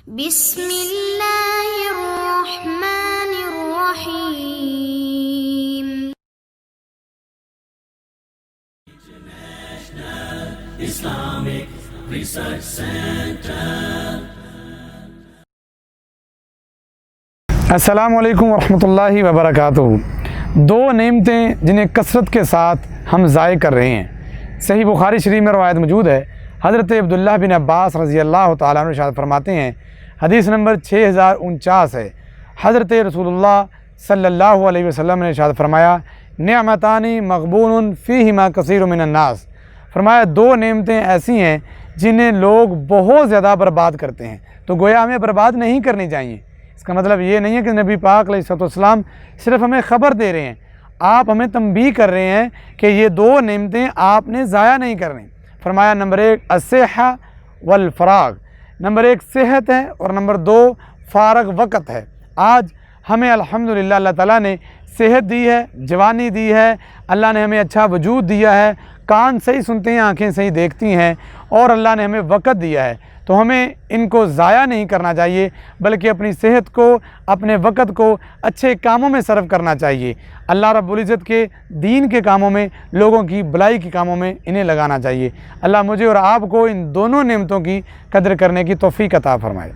بسم اللہ الرحمن الرحیم۔ Islamic Research Center. السلام علیکم ورحمۃ اللہ وبرکاتہ۔ دو نعمتیں جنہیں کثرت کے ساتھ ہم ضائع کر رہے ہیں۔ صحیح بخاری شریف میں روایت موجود ہے، حضرت عبداللہ بن عباس رضی اللہ تعالیٰ عنہ ارشاد فرماتے ہیں، حدیث نمبر 6049 ہے، حضرت رسول اللہ صلی اللہ علیہ وسلم نے ارشاد فرمایا، نعمتانی مغبون فیہما کثیر من الناس۔ فرمایا دو نعمتیں ایسی ہیں جنہیں لوگ بہت زیادہ برباد کرتے ہیں، تو گویا ہمیں برباد نہیں کرنی چاہیے۔ اس کا مطلب یہ نہیں ہے کہ نبی پاک علیہ السلام صرف ہمیں خبر دے رہے ہیں، آپ ہمیں تنبیہ کر رہے ہیں کہ یہ دو نعمتیں آپ نے ضائع نہیں کرنی۔ فرمایا نمبر 1 الصحہ والفراغ، نمبر 1 صحت ہے اور نمبر 2 فارغ وقت ہے۔ آج ہمیں الحمدللہ اللہ تعالیٰ نے صحت دی ہے، جوانی دی ہے، اللہ نے ہمیں اچھا وجود دیا ہے، کان صحیح سنتے ہیں، آنکھیں صحیح دیکھتی ہیں، اور اللہ نے ہمیں وقت دیا ہے، تو ہمیں ان کو ضائع نہیں کرنا چاہیے، بلکہ اپنی صحت کو، اپنے وقت کو اچھے کاموں میں صرف کرنا چاہیے۔ اللہ رب العزت کے دین کے کاموں میں، لوگوں کی بھلائی کے کاموں میں انہیں لگانا چاہیے۔ اللہ مجھے اور آپ کو ان دونوں نعمتوں کی قدر کرنے کی توفیق عطا فرمائے۔